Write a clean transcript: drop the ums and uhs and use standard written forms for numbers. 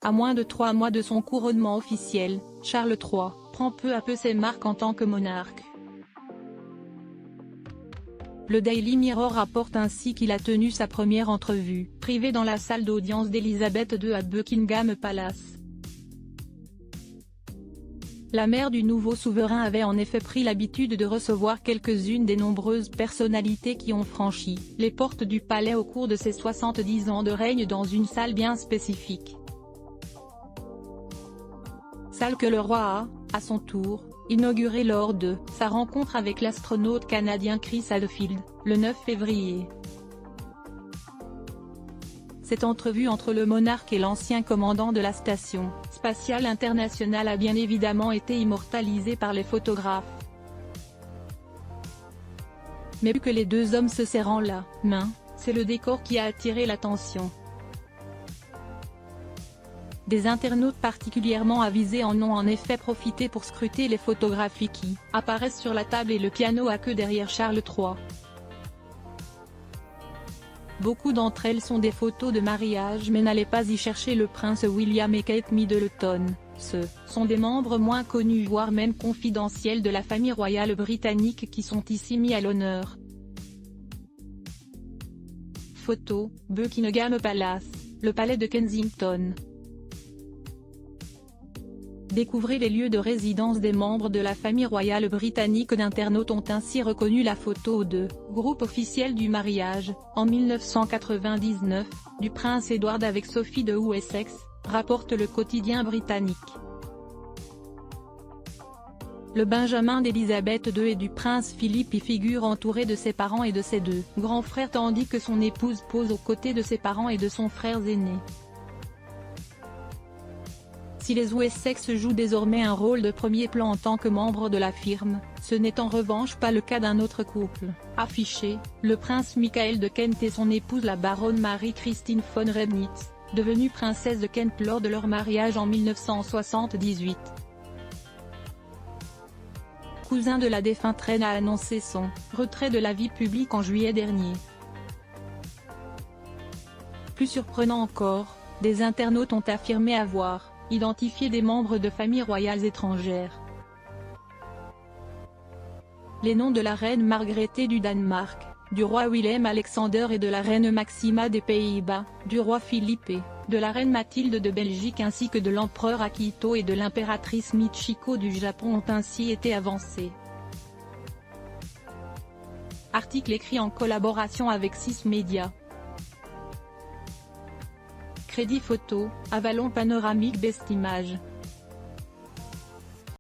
À moins de 3 mois de son couronnement officiel, Charles III prend peu à peu ses marques en tant que monarque. Le Daily Mirror rapporte ainsi qu'il a tenu sa première entrevue privée dans la salle d'audience d'Elisabeth II à Buckingham Palace. La mère du nouveau souverain avait en effet pris l'habitude de recevoir quelques-unes des nombreuses personnalités qui ont franchi les portes du palais au cours de ses 70 ans de règne dans une salle bien spécifique. Salle que le roi a, à son tour, inaugurée lors de sa rencontre avec l'astronaute canadien Chris Hadfield, le 9 février. Cette entrevue entre le monarque et l'ancien commandant de la Station spatiale internationale a bien évidemment été immortalisée par les photographes. Mais vu que les deux hommes se serrant la main, c'est le décor qui a attiré l'attention. Des internautes particulièrement avisés en ont en effet profité pour scruter les photographies qui apparaissent sur la table et le piano à queue derrière Charles III. Beaucoup d'entre elles sont des photos de mariage, mais n'allez pas y chercher le prince William et Kate Middleton. Ce sont des membres moins connus voire même confidentiels de la famille royale britannique qui sont ici mis à l'honneur. Photo, Buckingham Palace, le palais de Kensington. Découvrez les lieux de résidence des membres de la famille royale britannique. D'internautes ont ainsi reconnu la photo de groupe officiel du mariage, en 1999, du prince Edward avec Sophie de Wessex, rapporte le quotidien britannique. Le benjamin d'Elisabeth II et du prince Philippe y figure entouré de ses parents et de ses deux grands frères tandis que son épouse pose aux côtés de ses parents et de son frère aîné. Si les Wessex jouent désormais un rôle de premier plan en tant que membres de la firme, ce n'est en revanche pas le cas d'un autre couple affiché, le prince Michael de Kent et son épouse la baronne Marie-Christine von Remnitz, devenue princesse de Kent lors de leur mariage en 1978. Cousin de la défunte reine a annoncé son retrait de la vie publique en juillet dernier. Plus surprenant encore, des internautes ont affirmé avoir identifié des membres de familles royales étrangères. Les noms de la reine Margrethe du Danemark, du roi Willem-Alexander et de la reine Maxima des Pays-Bas, du roi Philippe, de la reine Mathilde de Belgique ainsi que de l'empereur Akihito et de l'impératrice Michiko du Japon ont ainsi été avancés. Article écrit en collaboration avec 6 médias. Crédit photo, Avalon Panoramique Best Image.